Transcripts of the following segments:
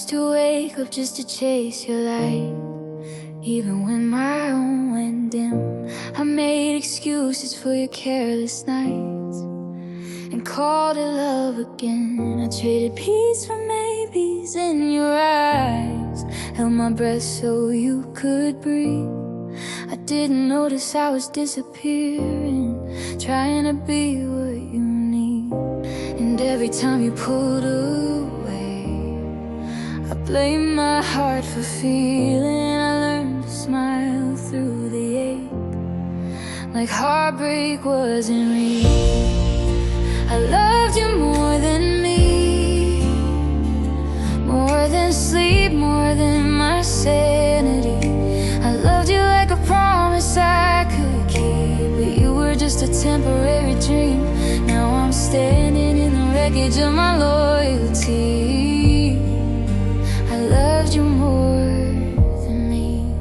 used to wake up just to chase your light. Even when my own went dim, I made excuses for your careless nights and called it love again. I traded peace for maybes in your eyes, held my breath so you could breathe. I didn't notice I was disappearing, trying to be what you need. And every time you pulled away, I blame my heart for feeling. I learned to smile through the ache, like heartbreak wasn't real. I loved you more than me, more than sleep, more than my sanity. I loved you like a promise I could keep, but you were just a temporary dream. Now I'm standing in the wreckage of my loyalty. I loved you more than me.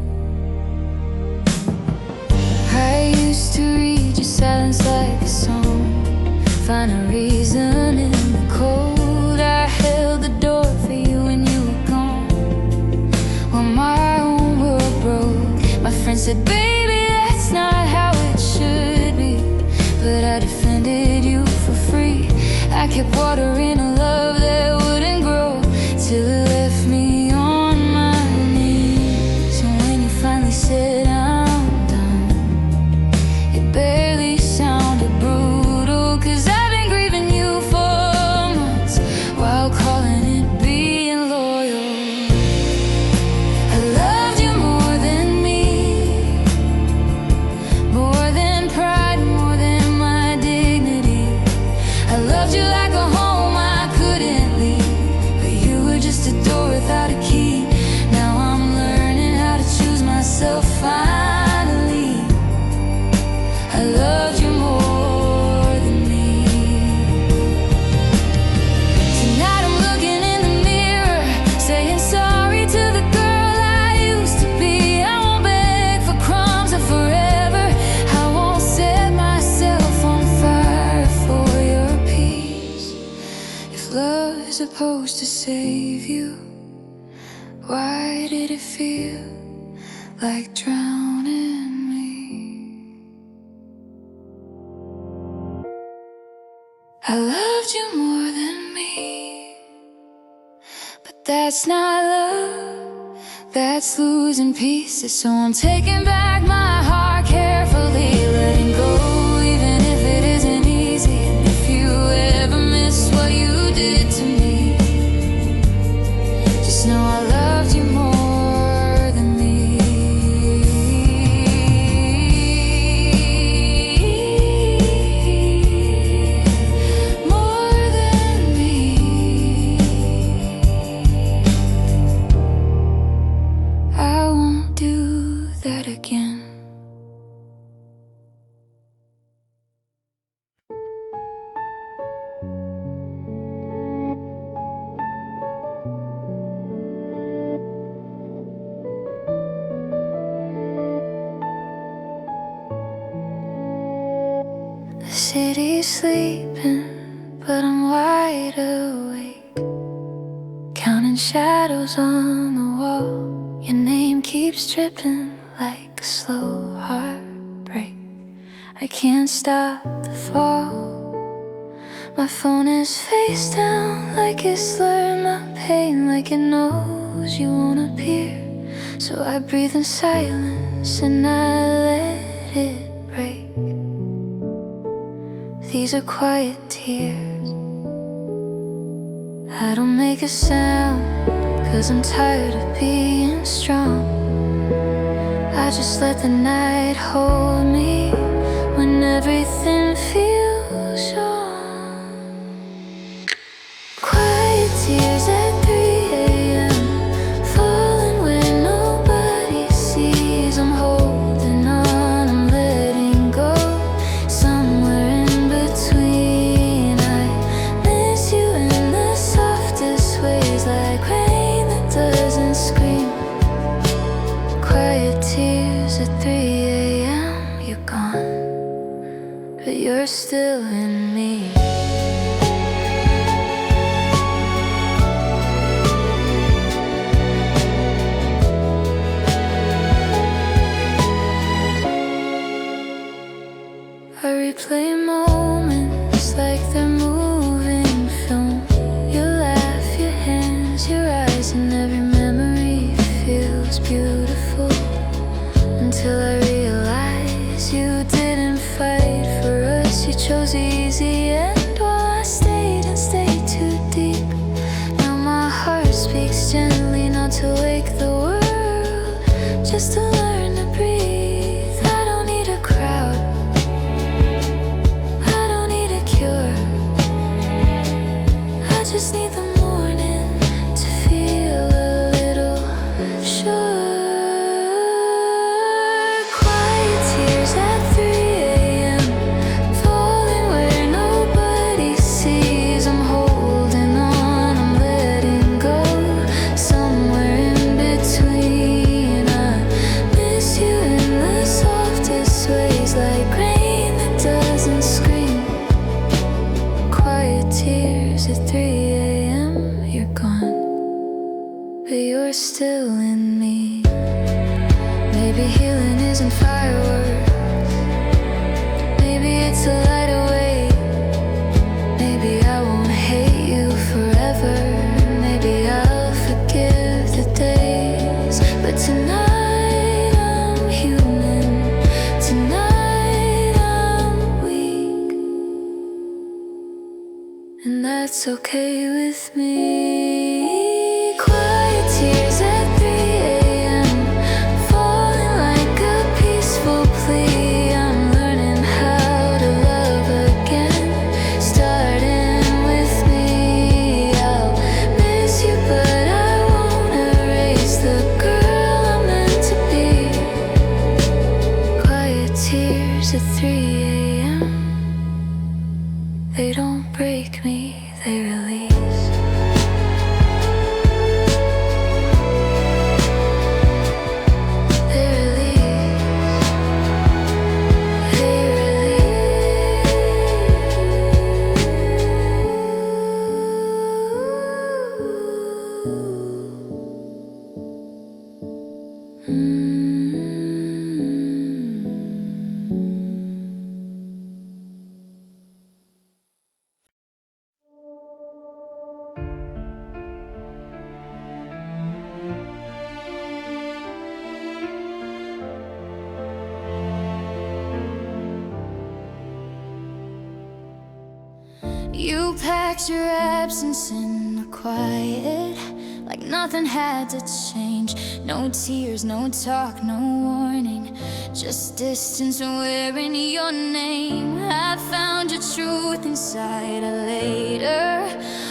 I used to read your silence like a song, find a reason in the cold. I held the door for you when you were gone, while my own world broke. My friend said, baby, that's not how it should be, but I defended you for free. I kept watering a love that wouldn't grow, till it left me on my knees. And when you finally said I'm done, it barely sounded brutal, 'cause I've been grieving you for months while calling it being loyal. I loved you more than me, more than pride, more than my dignity. I loved you like a home I couldn't leave, but you were just a door without a key. Now I'm learning how to choose myself finally. I loved you more than me. Tonight I'm looking in the mirror, saying sorry to the girl I used to be. I won't beg for crumbs or forever. I won't set myself on fire for your peace. If love is supposed to save you, why did it feel like drowning me? I loved you more than me, but that's not love, that's losing pieces. So I'm taking back my heart carefully, letting go even if it isn't easy. And if you ever miss what you did to me, just know I loved you more than me. More than me. I won't do that again. The city's sleeping, but I'm wide awake, counting shadows on the wall. Your name keeps dripping like a slow heartbreak. I can't stop the fall. My phone is face down, like it's learned my pain, like it knows you won't appear. So I breathe in silence and I let it break. These are quiet tears. I don't make a sound, 'cause I'm tired of being strong. I just let the night hold me when everything feels wrong. Quiet tears at 3 a.m., falling when nobody sees. I'm holding on, I'm letting go, somewhere in between. I miss you in the softest ways, like rain that doesn't scream. Quiet tears at 3 a.m., you're gone, but you're still in me. to wake the world, just to learn to breathe. I don't need a crowd, I don't need a cure. I just need the morning to feel a little sure. Quiet tears at 3 a.m., falling where nobody sees. I'm holding on, I'm letting go, somewhere in between. I miss you in the softest ways, like rain that doesn't scream. Quiet tears at 3 a.m., you're gone, but you're still in me. Maybe healing isn't fireworks, maybe it's a light away. Maybe I won't hate you forever, maybe I'll forgive the days. But tonight I'm human, tonight I'm weak, and that's okay with me. Quiet tears at 3 a.m., falling like a peaceful plea. I'm learning how to love again, starting with me. I'll miss you, but I won't erase the girl I'm meant to be. Quiet tears at 3 a.m., they don't break me, they release. They release, they You packed your absence in the quiet, like nothing had to change. No tears, no talk, no warning, just distance wearing your name. I found your truth inside a later,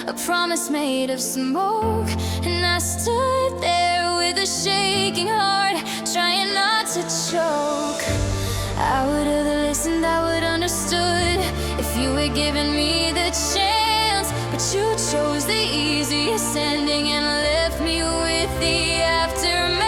a promise made of smoke. And I stood there with a shaking heart, trying not to choke. I would have listened, I would have understood if you had given me the chance. But you chose the easiest ending and left me with the aftermath.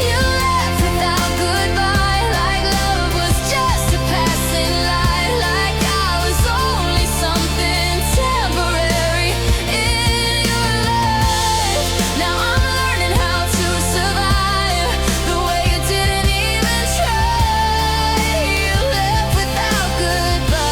You left without goodbye, like love was just a passing light, like I was only something temporary in your life. Now I'm learning how to survive the way you didn't even try. You left without goodbye.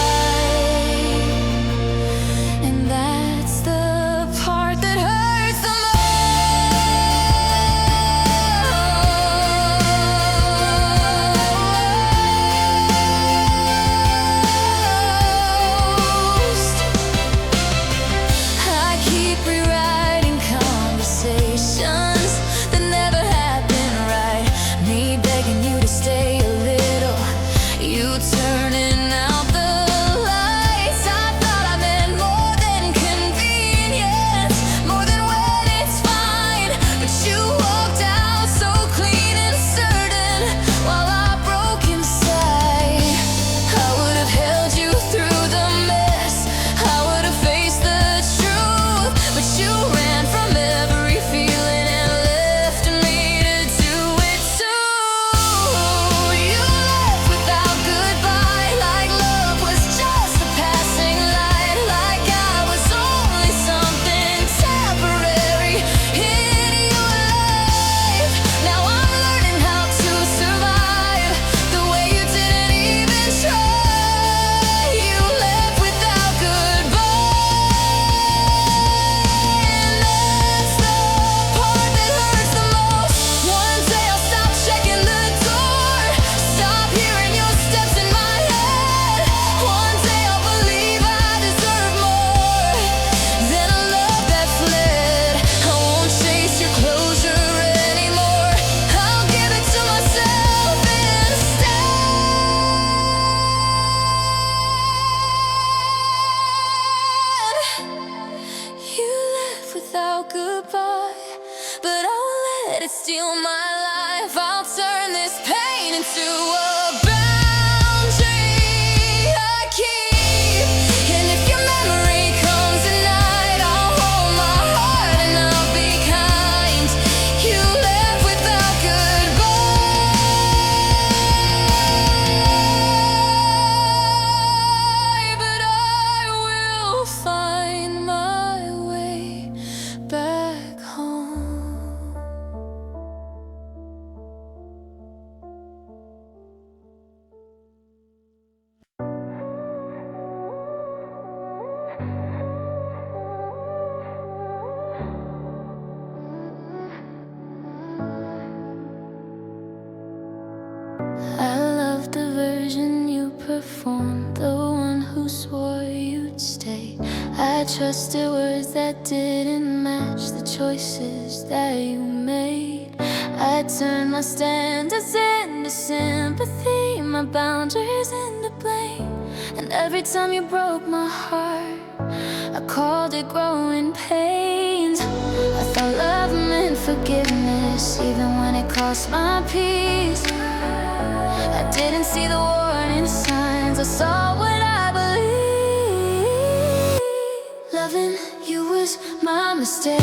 to steal my life. I'll turn this pain into a boundary I keep. And if your memory comes at night, I'll hold my heart and I'll be kind. You left without goodbye, but I will find my way back home. I love the version you performed, the one who swore you'd stay. I trusted words that didn't match the choices that you made. I turned my standards into sympathy, my boundaries into blame. And every time you broke my heart, I called it growing pains. I thought love meant forgiveness, even when it cost my peace. I didn't see the warning signs, I saw what I believed. Loving you was my mistake,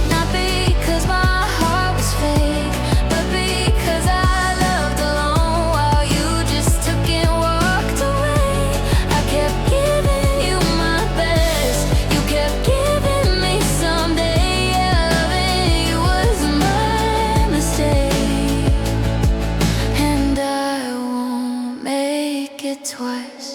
not because my heart was fake, but because I loved alone while you just took and walked away. I kept giving you my best, you kept giving me someday. Yeah, loving you was my mistake, and I won't make it twice.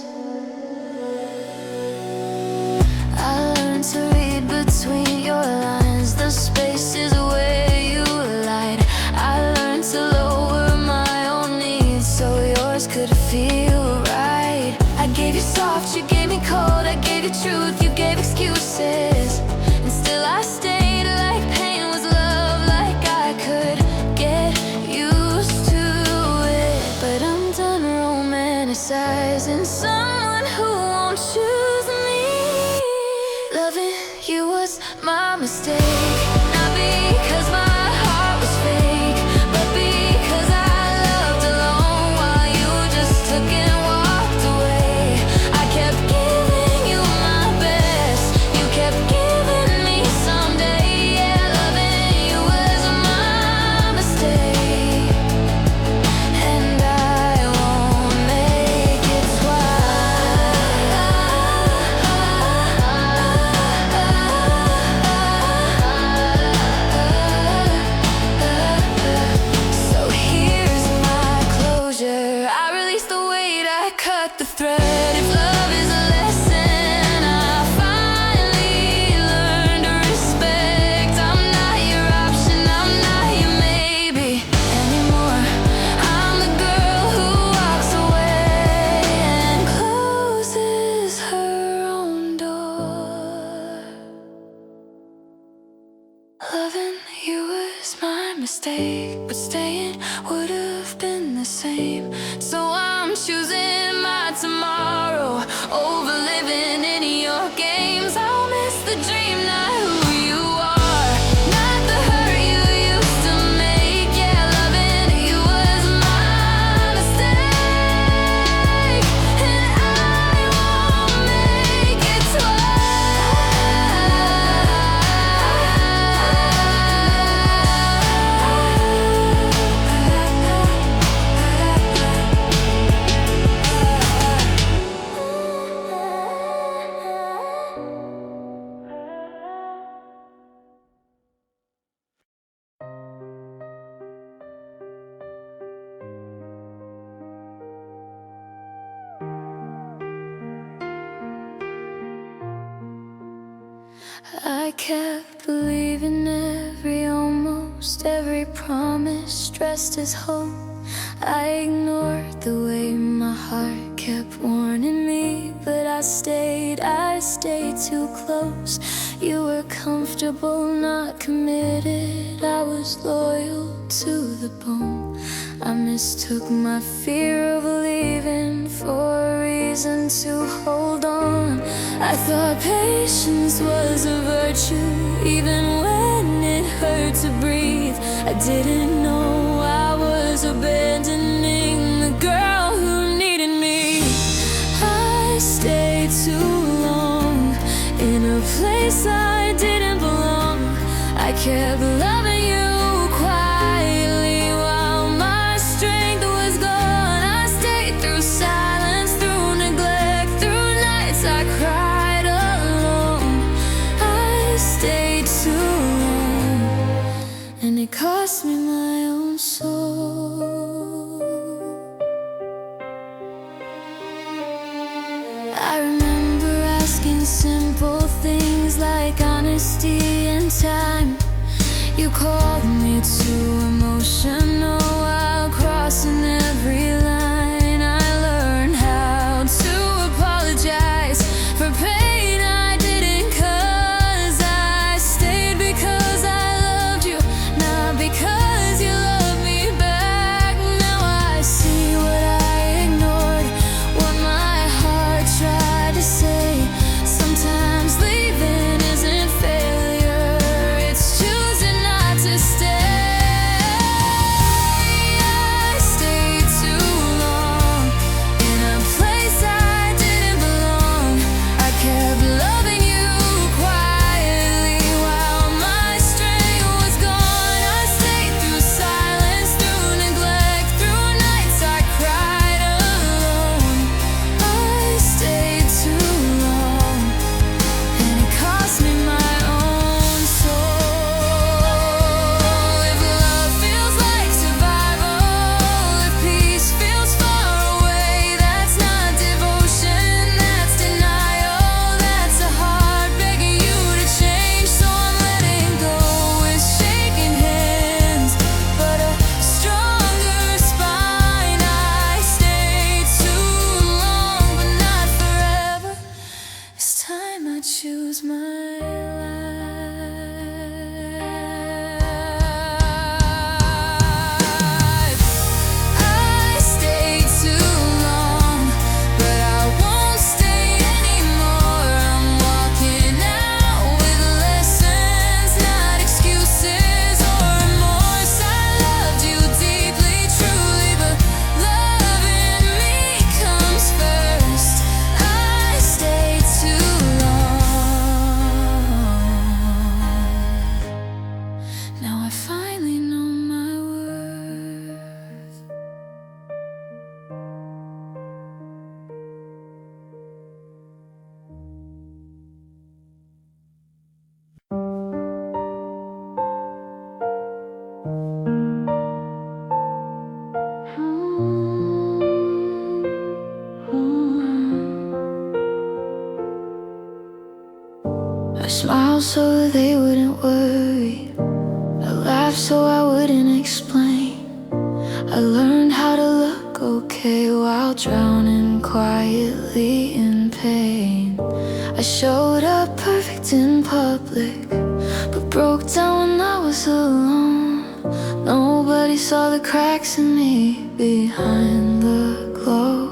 I learned to read between your lines, the spaces where you lied. I learned to lower my own needs so yours could feel right. I gave you soft, you gave me cold. I gave you truth, you gave excuses. And still I stayed like pain was love, like I could get used to it. But I'm done romanticizing someone who won't choose me. Loving you was my mistake, not because my heart was fake, but because I loved alone while you just took and walked away. I kept giving you my best, you kept giving me someday. Yeah, loving you was my mistake, and I won't make it twice. So here's my closure, I release the weight, I cut the thread. If love is a lesson I finally learned to respect, I'm not your option, I'm not your maybe anymore. I'm the girl who walks away and closes her own door. Loving you was my mistake, but staying would have been the same. So I'm choosing my tomorrow over living in your games. I'll miss the dream, not who you are, not the hurt you used to make. Yeah, loving you was my mistake, and I won't make it I kept believing almost every promise, stressed as hope. I ignored the way my heart kept warning me, but I stayed too close. You were comfortable, not committed. I was loyal to the bone. I mistook my fear of leaving for a reason to hold on. I thought patience was a virtue, even when it hurt to breathe. I didn't know I was abandoning the girl who needed me. I stayed too long in a place I didn't belong. I kept loving you quietly while my strength was gone. I stayed through silence, through neglect, through nights I cried alone. I stayed too long, and it cost me my own soul. I remember asking simple things like honesty and time. You called me too emotional while crossing every line. I learned how to apologize for pain I didn't cause. I stayed because I loved you, not because you loved me back. Now I see what I ignored, what my heart tried to say. Sometimes leaving isn't failure, it's choosing not to stay. I stayed too long in a place I didn't belong. I kept loving you quietly while my strength was gone. I stayed through silence, through neglect, through nights I cried alone. I stayed too long, and it cost me my own soul. If love feels like survival, if peace feels far away, that's not devotion, that's denial. That's a heart begging you to change. So I'm letting go with shaking hands, but a stronger spine. I stayed too long, but not forever. This time I choose my life. I stayed too long, but I won't stay anymore. I'm walking out with lessons, not excuses or remorse. I loved you deeply, truly, but loving me comes first. I stayed too long. Now I finally know my worth. I smiled so they wouldn't worry. I laughed so I wouldn't explain. I learned how to look okay while drowning quietly in pain. I showed up perfect in public, but broke down when I was alone. Nobody saw the cracks in me behind the glow.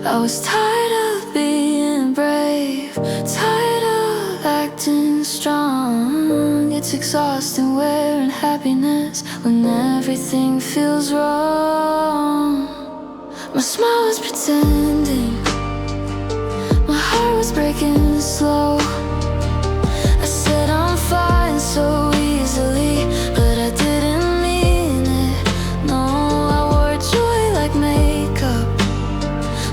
I was tired of being brave, tired of acting strong. It's exhausting wearing happiness when everything feels wrong. My smile was pretending, my heart was breaking slow. I said I'm fine so easily, but I didn't mean it. No, I wore joy like makeup,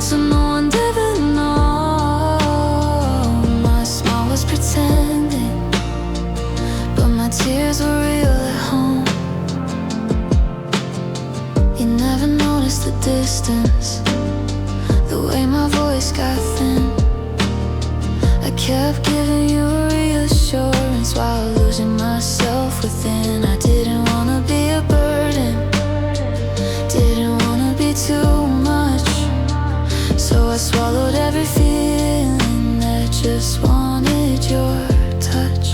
so no one ever know. My smile was pretending, but my tears were real at home. You never noticed the distance, the way my voice got thin. I kept giving you reassurance while losing myself within. I didn't wanna be a burden, didn't wanna be too much, so I swallowed every feeling that just wanted your touch.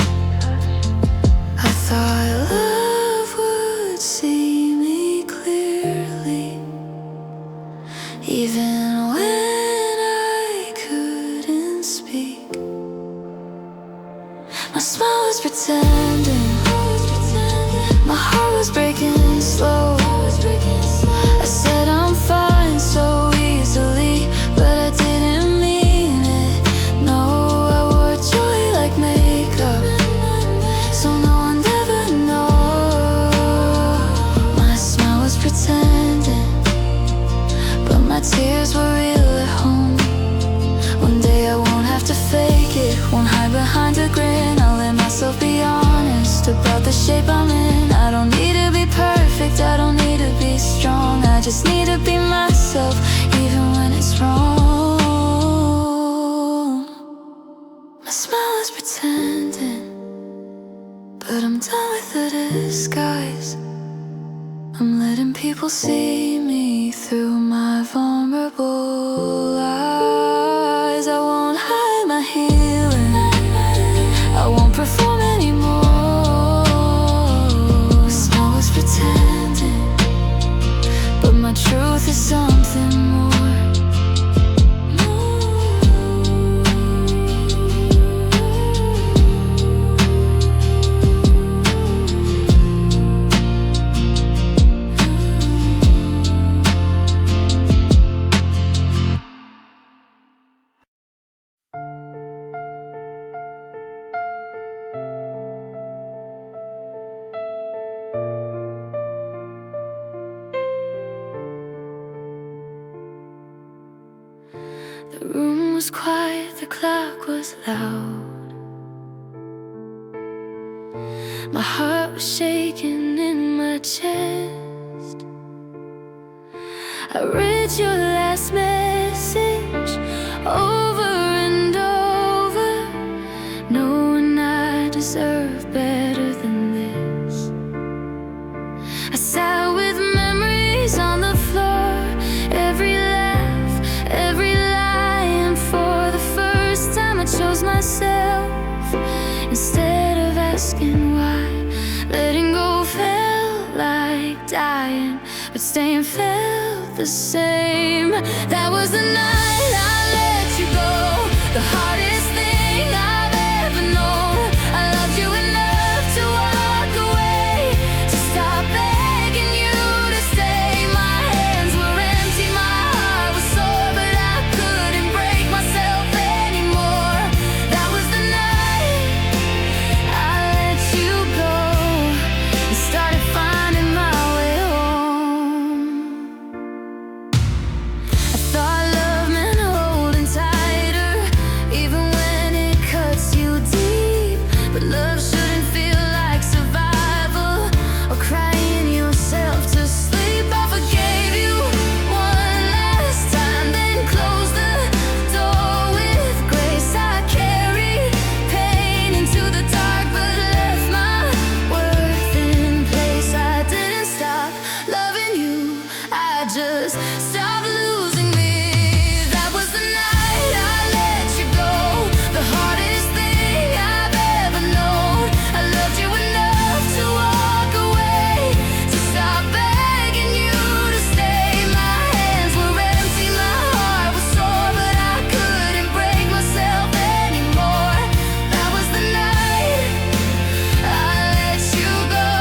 I thought love would see me clearly, even when I couldn't speak. My smile was pretending, shape I'm in. I don't need to be perfect, I don't need to be strong. I just need to be myself, even when it's wrong. My smile is pretending, but I'm done with the disguise. I'm letting people see me through my vulnerable eyes. I won't hide my healing, I won't perform anymore. I was pretending, but my truth is something more. The room was quiet, the clock was loud. My heart was shaking in my chest. I read your last message over and over, knowing I deserve better than this. I sat with memories on the floor, every laugh, every I chose myself instead of asking why. Letting go felt like dying, but staying felt the same. That was the night I let you go, the hardest thing I've ever known. I loved you enough to walk away, to stop begging you to stay. My hands were empty, my heart was sore, but I couldn't break myself anymore. That was the night I let you go and started finding my way home. I thought love meant holding tighter, even when it cuts you deep. But love shouldn't feel like survival or crying yourself to sleep. I forgave you one last time, then closed the door with grace. I carried pain into the dark, but left my worth in place. I didn't stop loving you, I just stopped losing me. That was the night I let you go, the hardest thing I've ever known. I loved you enough to walk away, to stop begging you to stay. My hands were empty, my heart was sore, but I couldn't break myself anymore. That was the night I let you go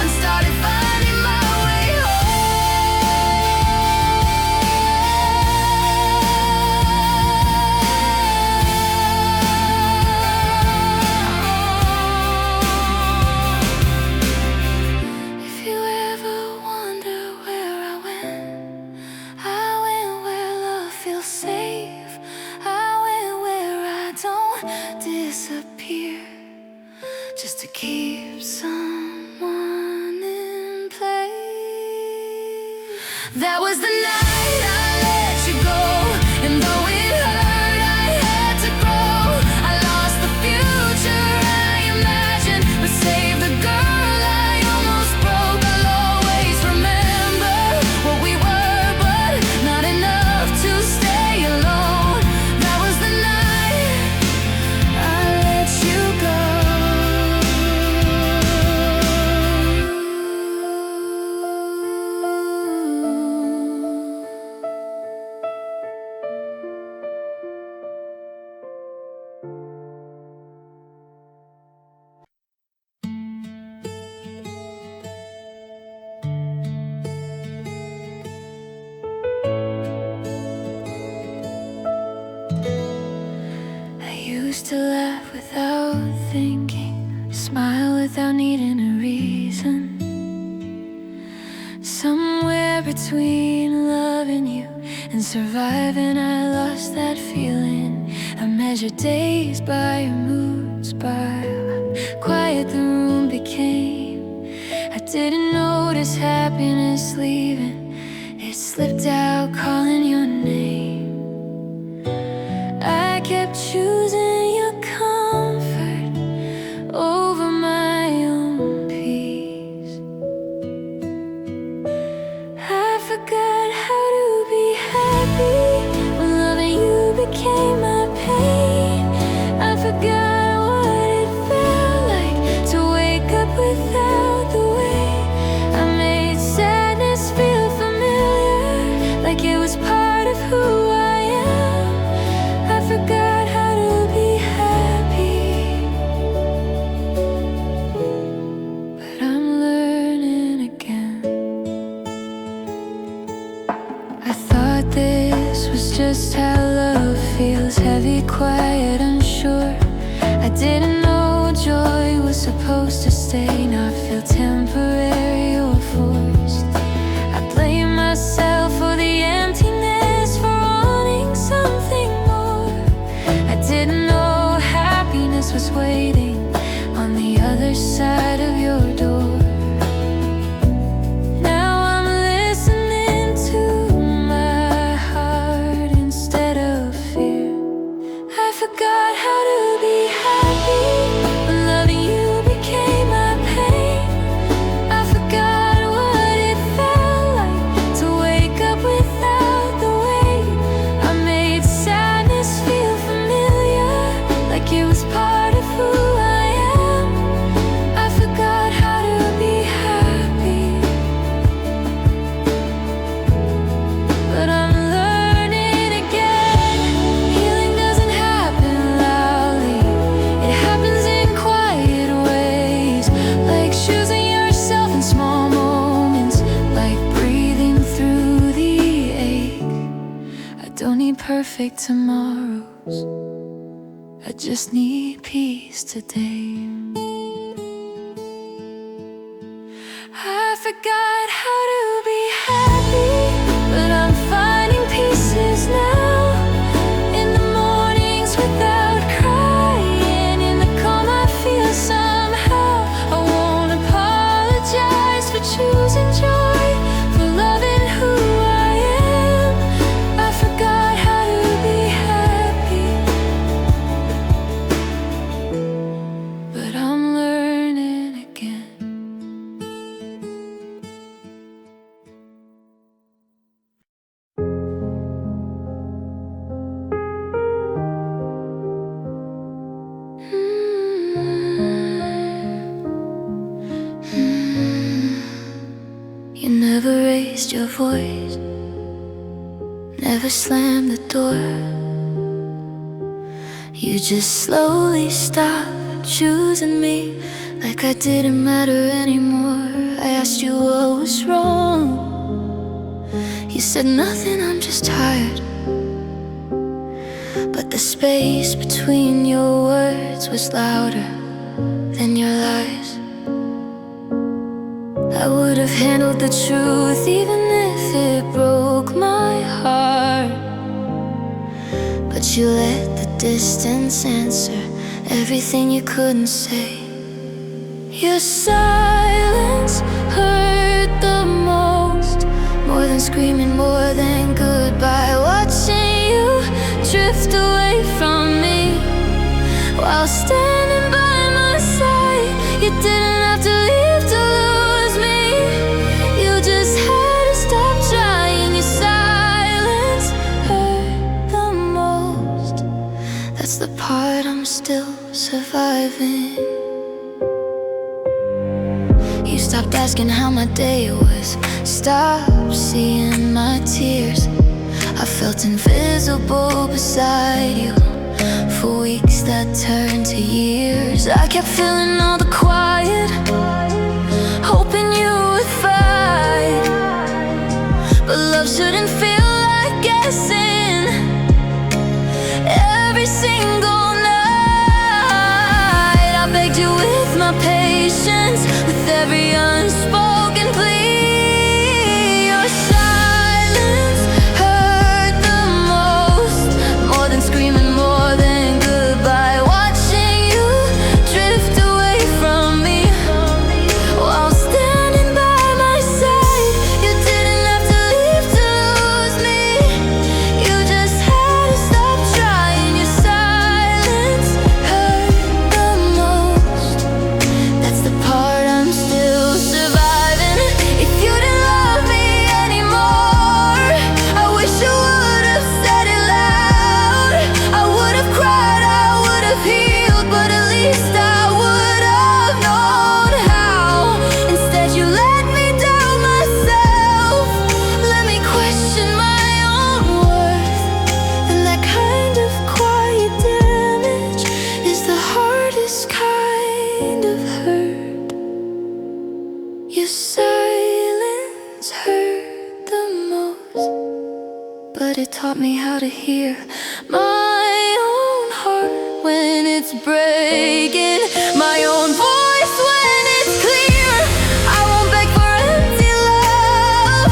and started finding my way home. If you ever wonder where I went where love feels safe. I went where I don't disappear, just to keep someone in place. That was the night I let you go, and though it hurt, I had to grow. I lost the future I imagined, but saved the girl I almost broke. I'll always remember what we were, but not enough to stay alone. That was the night I let you go. I used to laugh without thinking, smile without needing a reason. Somewhere between loving you and surviving, I lost that feeling. I measured days by your mood spiral, quiet the room became. I didn't notice happiness leaving. It slipped out calling your name. I kept choosing your comfort over my own peace. I forgot how to be happy when loving you became my pain. I forgot what it felt like to wake up without the weight. I made sadness feel familiar, like it was part of who I am. I forgot how to be happy, but I'm learning again. I thought this was just how love feels, heavy, quiet, unsure. I didn't know joy was supposed to stay, not feel temporary or forced. I blame myself for the emptiness, for wanting something more. I didn't know happiness was waiting on the other side of your door. Now I'm listening to my heart instead of fear. I forgot how to be happy when loving you became my pain. I forgot what it felt like to wake up without the weight. I made sadness feel familiar, like it was part of who I am. I forgot how to be happy, but I'm learning again. Healing doesn't happen loudly, it happens in quiet ways, like choosing yourself in small moments, like breathing through the ache. I don't need perfect tomorrows, I just need peace today. I forgot how to be happy, but I'm finding pieces now. In the mornings without crying, in the calm I feel somehow. I won't apologize for choosing joy, for loving who I am. I forgot how to be happy, but I'm learning again. You never raised your voice, never slammed the door. You just slowly stopped choosing me, like I didn't matter anymore. I asked you what was wrong. You said nothing, I'm just tired. But the space between your words was louder than your lies. I would have handled the truth even if it broke my heart, but you let the distance answer everything you couldn't say. Your silence hurt the most, more than screaming, more than goodbye. Watching you drift away from me while standing by my side. You didn't have to leave to lose me, you just had to stop trying. Your silence hurt the most, that's the part I'm still surviving. You stopped asking how my day was, stopped seeing my tears. I felt invisible beside you for weeks that turned to years. I kept feeling all the quiet, hoping you would fight, but love shouldn't feel like guessing every single night. I begged you with my patience, with every unspoken plea. Your silence hurt the most, more than screaming, more than goodbye. Watching you drift away how to hear my own heart when it's breaking, my own voice when it's clear. I won't beg for empty love,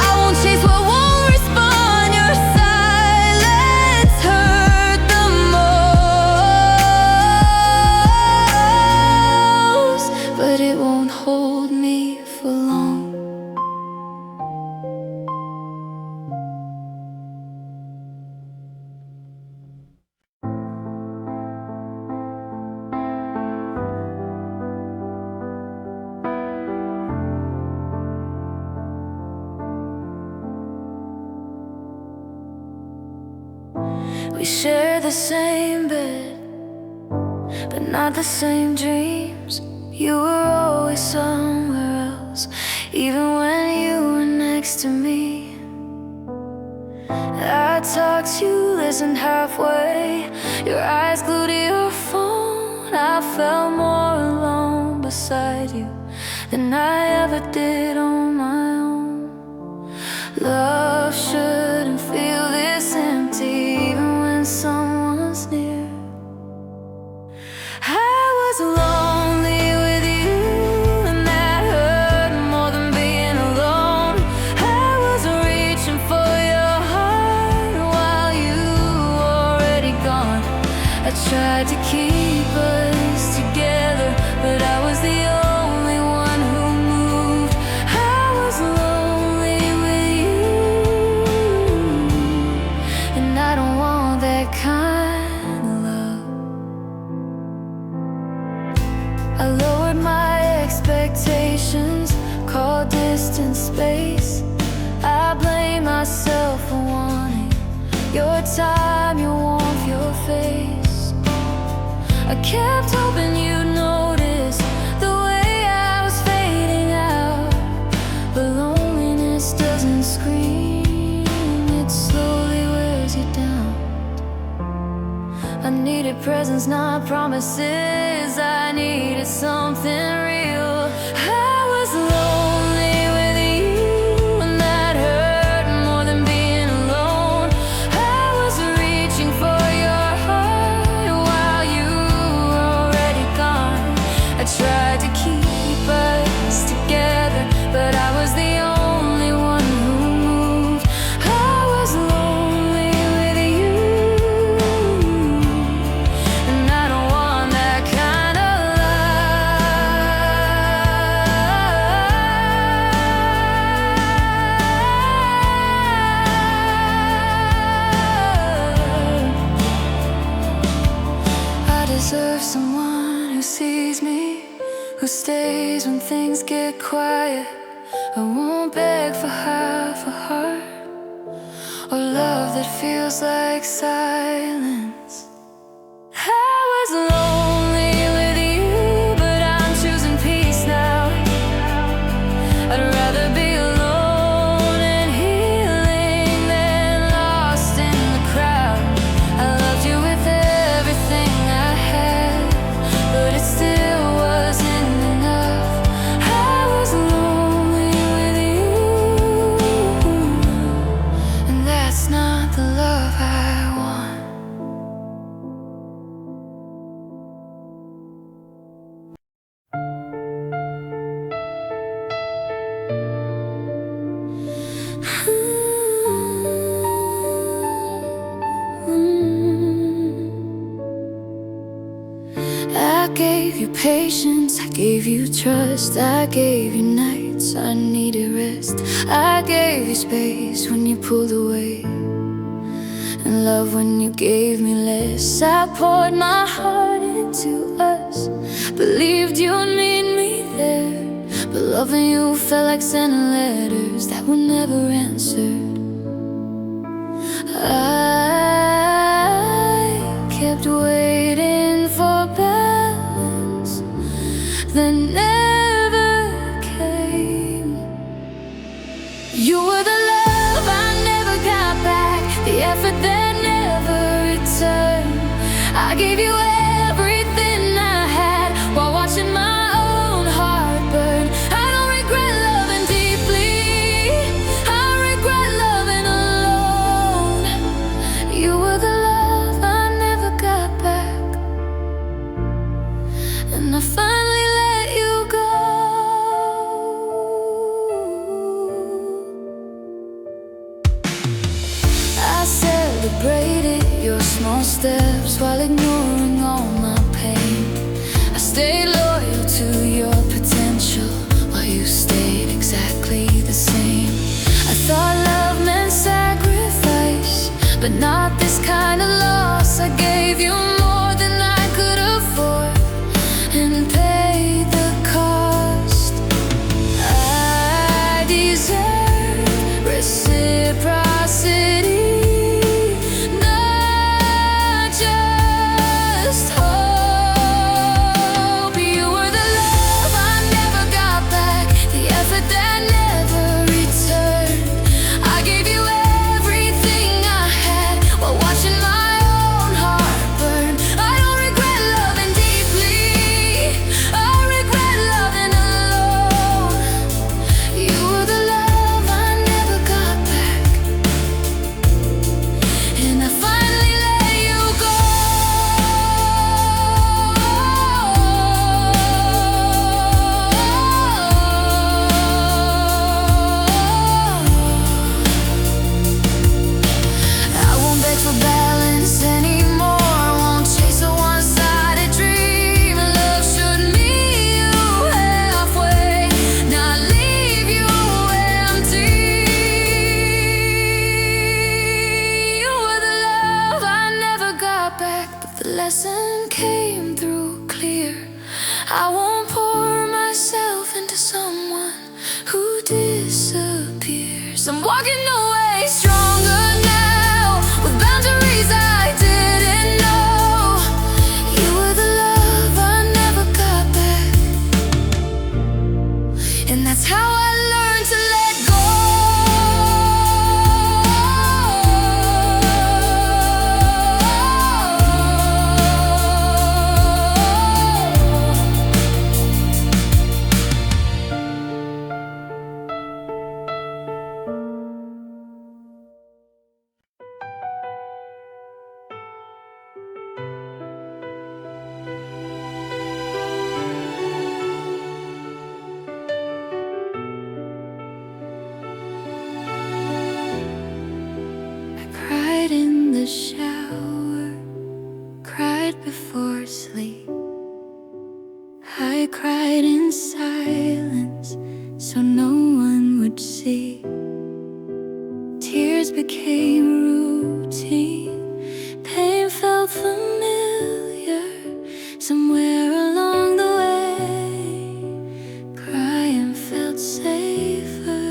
I won't chase what won't respond. Your silence hurt the most, but it won't hold me for long. We share the same bed, but not the same dreams. You were always somewhere else, even when you were next to me. I talked to you, listened halfway, your eyes glued to your phone. I felt more alone beside you than I ever did on my own. Love shouldn't feel this empty, even when someone's near. I was lonely with you, and that hurt more than being alone. I was reaching for your heart while you were already gone. I tried to keep us together, but I was the only one who moved. I was lonely with you, and I don't want that kind of love. I lowered my expectations, called distance space. I blame myself for wanting your time, your warmth, your face. I kept hoping you'd notice the way I was fading out, but loneliness doesn't scream, it slowly wears you down. I needed presence, not promises. I needed something real. I was lonely with you, and that hurt more than being alone. I was reaching for your heart while you were already gone. I tried to keep us together, but I was the only one who moved. I was lonely with you, and I don't want that kind of love. I deserve someone who sees me, who stays when things get quiet. I won't beg for half a heart, or love that feels like silence. I was lonely with you, but I'm choosing peace now. I'd rather be alone and healing than lost in the crowd. I loved you with everything I had, but it still wasn't enough. I was lonely with you, and that's not the love I want. I gave you patience, I gave you trust, I gave you nights I needed rest. I gave you space when you pulled away, and love when you gave me less. I poured my heart into us, believed you'd meet me there, but loving you felt like sending letters that were never answered. I kept waiting for balance that never came. You were the love I never got back, the effort that never returned. I gave you everything I had while watching my own heart burn. I don't regret loving deeply, I regret loving alone. close while ignoring all my pain. I stayed loyal to your potential while you stayed exactly the same. I thought love meant sacrifice, but not this kind of loss. I gave you more than I could afford and paid the cost. I deserve reciprocity, not just hope. You were the love I never got back, the effort that never returned. I gave you everything I had while watching my own heart burn. I don't regret loving deeply, I regret loving alone. You were the love I never got back, and I finally let you go. I won't beg for balance anymore, won't chase a one-sided dream. Love should meet you halfway, not leave you empty. You were the love I never got back, but the lesson came through clear. I won't pour myself into someone who disappears. I'm walking away stronger now, with boundaries I didn't know. You were the love I never got back, and that's how I learned to let go. I cried in the shower, cried before sleep. I cried in silence so no one would see. Tears became routine, pain felt familiar. Somewhere along the way, crying felt safer.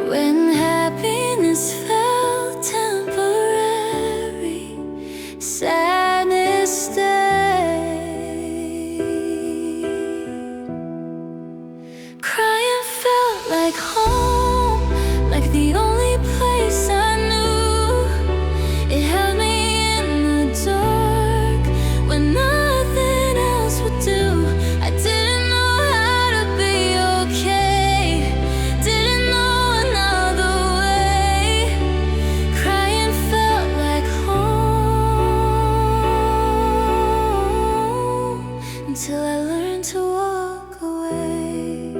When happiness felt temporary, sadness stayed. Crying felt like home, like the only place I knew. It held me in the dark when nothing else would do. I didn't know how to be okay, didn't know another way. Crying felt like home, until I learned to walk away.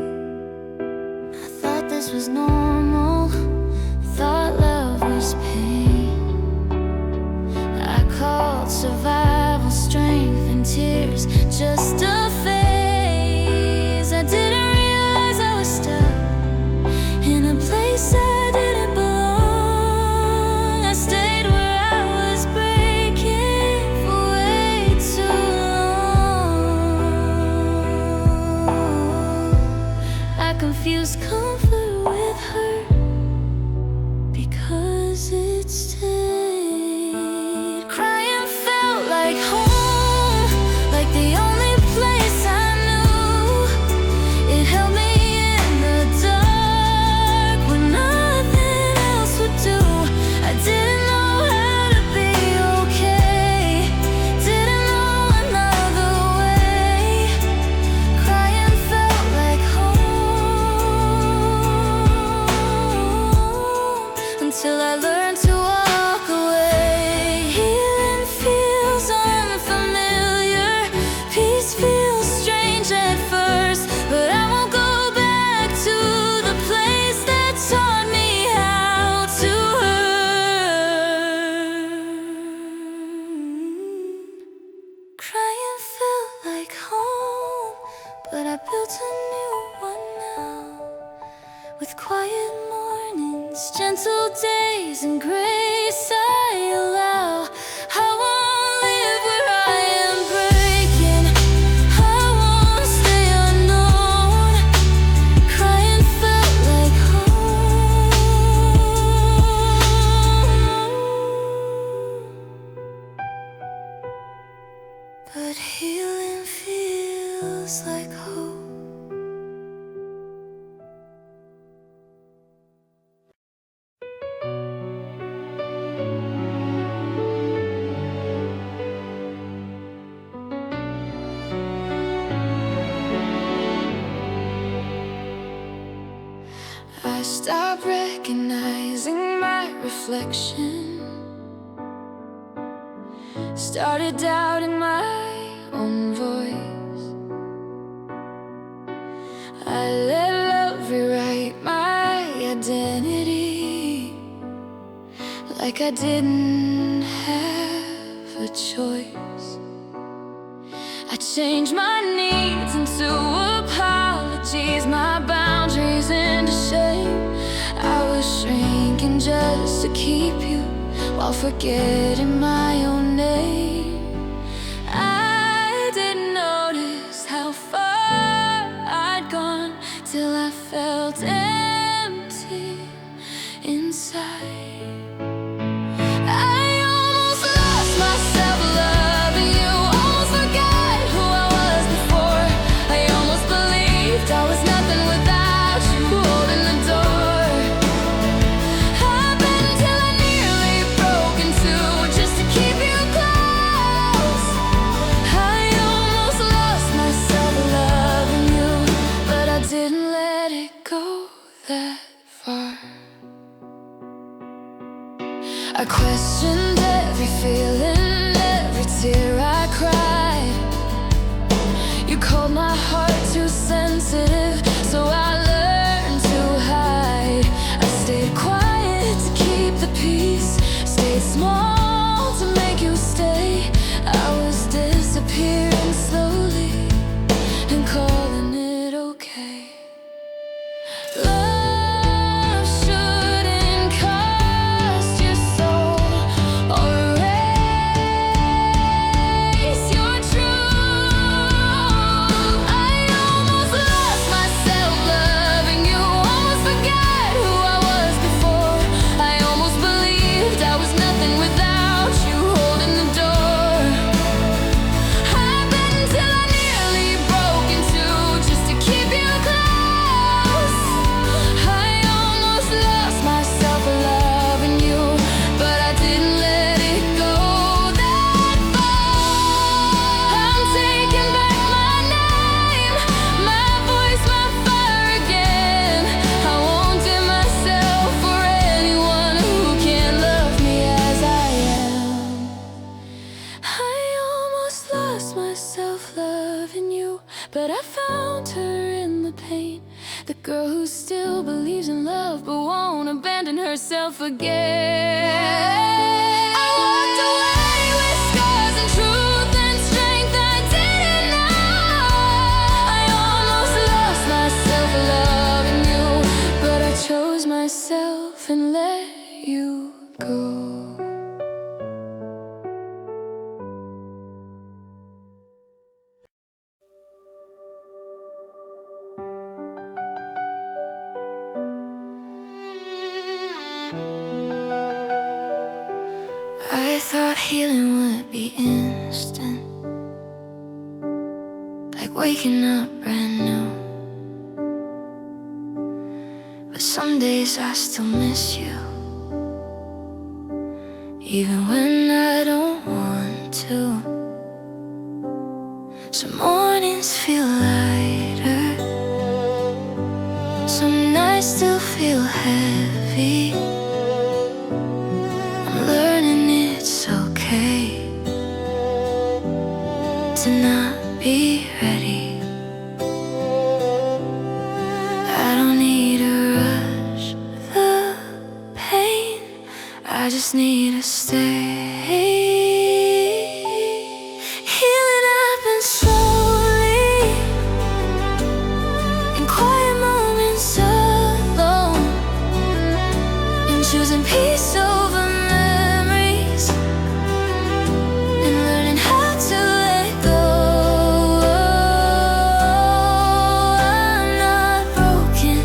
I thought this was normal, thought love was pain. I called survival strength and tears just a phase. I didn't realize I was stuck in a place I didn't belong. I stayed where I was breaking for way too long. I confused comfort with hurt because it stayed. Crying felt like home, like the but healing feels like hope. I stopped recognizing my reflection, started doubting my own voice. I let love rewrite my identity, like I didn't have a choice. I changed my needs into apologies, my boundaries into shame. I was shrinking just to keep you, while forgetting my own name. I didn't notice how far I'd gone till I felt empty inside. I almost lost myself loving you, almost forgot who I was before. I almost believed I was nothing without you holding the door. Happened till I nearly broke in two just to keep you close. I almost lost myself loving you, but I didn't let it go that far. I questioned every feeling, every tear I cried. You called my heart too sensitive, so I learned to hide. I stayed quiet to keep the peace, stayed small to make you stay. I was disappearing slowly and calling it okay. Love shouldn't cost your soul or erase your truth. I almost lost myself loving you, almost forgot who I was before. I almost believed I was nothing without you holding the door. Happened till I nearly broke in two just to keep you close. I almost lost myself loving you, but I didn't let it go that far. I'm taking back my name, my voice, my fire again. I won't dim myself for anyone who can't love me as I am. I almost lost myself loving you, but I found her in the pain. The girl who still believes in love but won't abandon herself again. I walked away with scars and truth and strength I didn't know. I almost lost myself loving you, but I chose myself and let you go. I thought healing would be instant, like waking up brand new. But some days I still miss you, even when I don't want to. Some mornings feel lighter, some nights still feel heavy. I'm learning it's okay to not be ready. I don't need to rush the pain, I just need to stay. Healing happens slowly, in quiet moments alone, in choosing peace over memories, and learning how to let go. I'm not broken,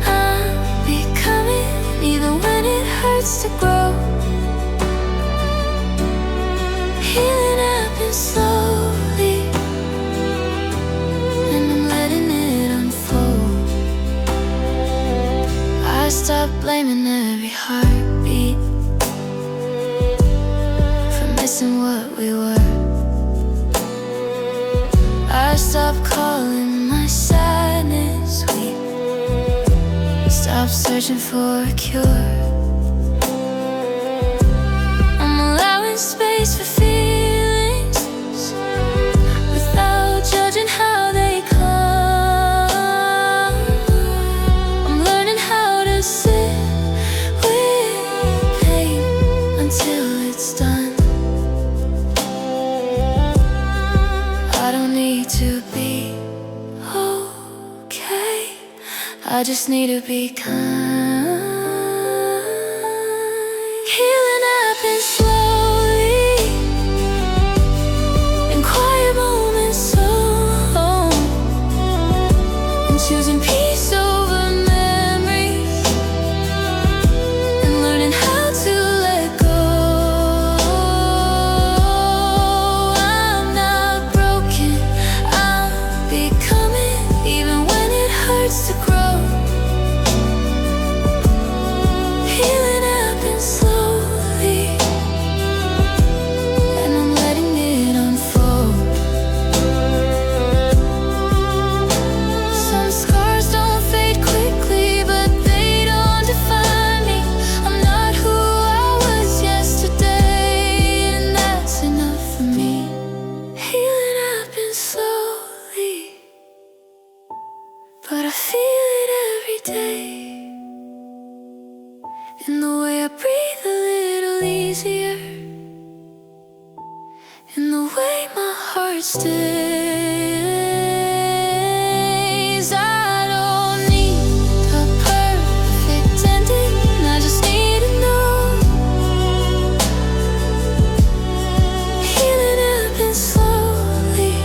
I'm becoming, even when it hurts to grow. Healing happens slowly. blaming every heartbeat for missing what we were. I stopped calling my sadness sweet, stopped searching for a cure. I'm allowing space for feelings without judging how they come. I'm learning how to sit with pain until it's done. I don't need to be okay, I just need to be kind. Healing happens slowly, in quiet moments so long, and choosing peace over memories, and learning how to let go. I'm not broken, I'm becoming, even when it hurts to grow. Healing happens slowly, and I'm letting it unfold. Some scars don't fade quickly, but they don't define me. I'm not who I was yesterday, and that's enough for me. Healing happens slowly, but I feel it every day. In the way I breathe a little easier, in the way my heart stays. I don't need a perfect ending, I just need to know. Healing happens slowly,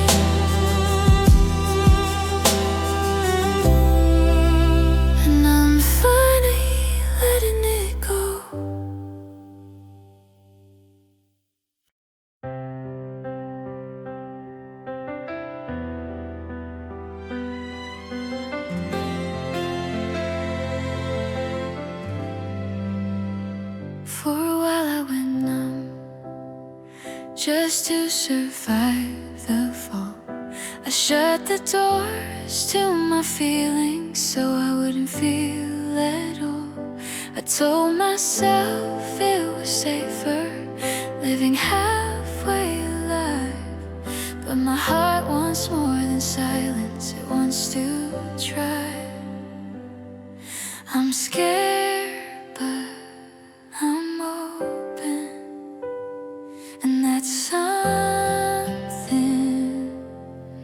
and I'm finally letting it go. For a while I went numb, just to survive the fall. I shut the doors to my feelings so I wouldn't feel at all. I told myself it was safer living halfway alive, but my heart wants more than silence, it wants to try. I'm scared, but I'm open, and that's something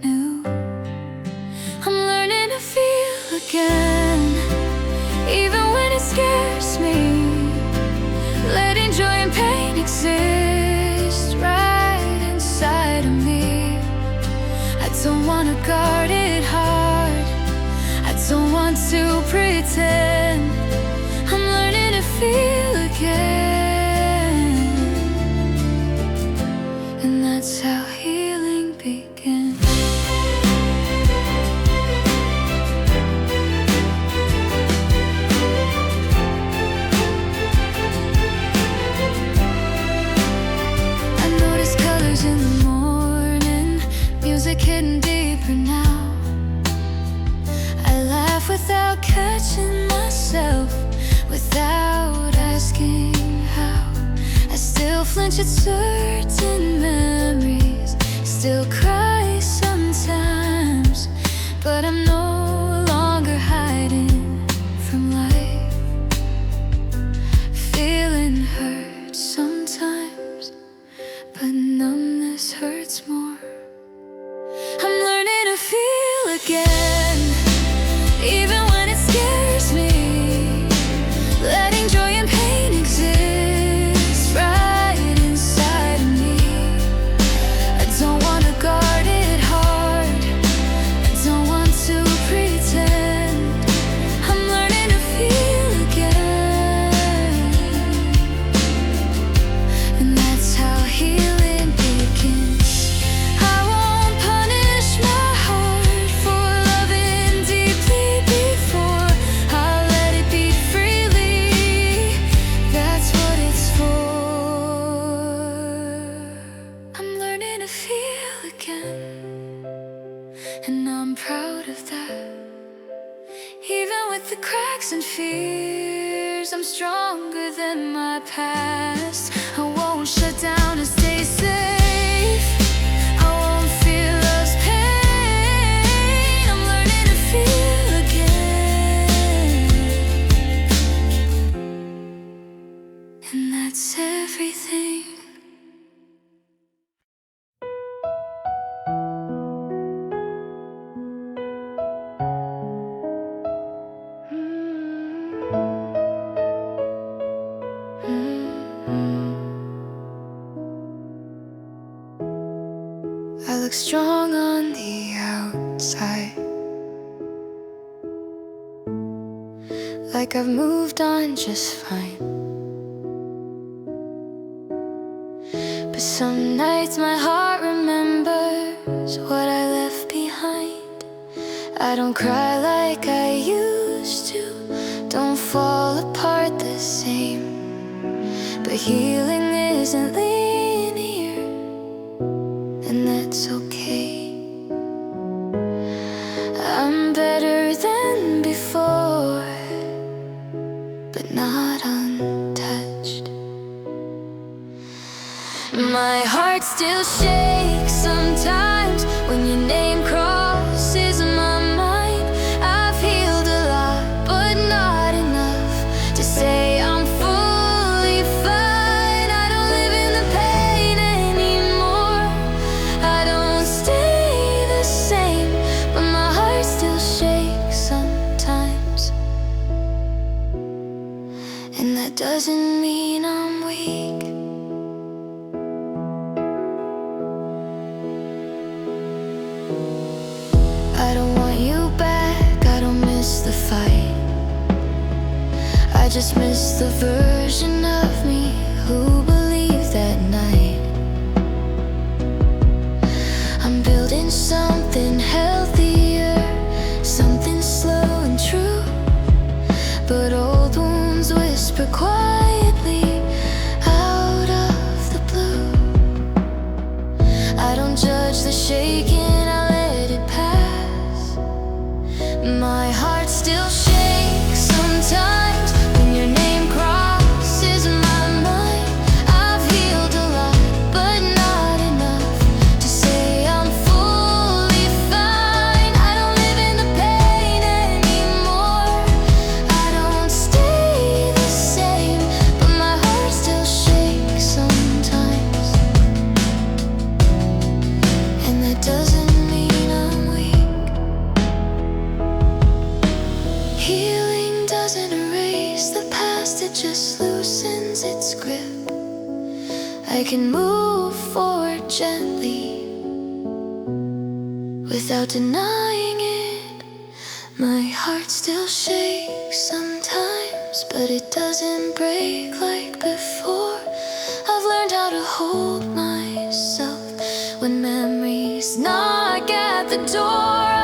new. I'm learning to feel again, even when it scares me. Letting joy and pain exist right inside of me. I don't want to guard it hard, I don't want to pretend. I'm learning to feel again, and that's how healing begins. I notice colors in the morning, music hidden deeper now. I laugh without catching myself, without asking how. I still flinch at certain memories, still cry sometimes, but I'm no longer hiding from life. Feeling hurt sometimes, but numbness hurts more. I'm learning to feel again, even when it scares me. Letting joy and pain exist right inside of me. I don't want to guard it hard, I don't want to pretend. I'm learning to feel again, and that's how healing begins. to feel again, and I'm proud of that. Even with the cracks and fears, I'm stronger than my past. I won't shut down and stay safe. I won't feel love's pain. I'm learning to feel again, and that's everything. I look strong on the outside, like I've moved on just fine. But some nights my heart remembers what I left behind. I don't cry like I used to, don't fall apart the same. But healing isn't linear, and that's okay. I'm better than before, but not untouched. My heart still shakes sometimes when your name crosses my mind. I've healed a lot, but not enough to say I'm fully fine. I don't live in the pain anymore, I don't stay the same, but my heart still shakes sometimes, and that doesn't mean I'm weak. I don't want you back, I don't miss the fight. I just miss the version of me who believed that night. I'm building something healthier, something slow and true. But old wounds whisper quietly out of the blue. I don't judge the shaking, I let it pass. My heart still shakes sometimes when your name crosses my mind. I've healed a lot, but not enough to say I'm fully fine. I don't live in the pain anymore, I don't stay the same, but my heart still shakes sometimes, and that doesn't mean I'm weak. Healing doesn't erase the past, it just loosens its grip. I can move forward gently without denying it. My heart still shakes sometimes, but it doesn't break like before. I've learned how to hold myself when memories knock at the door.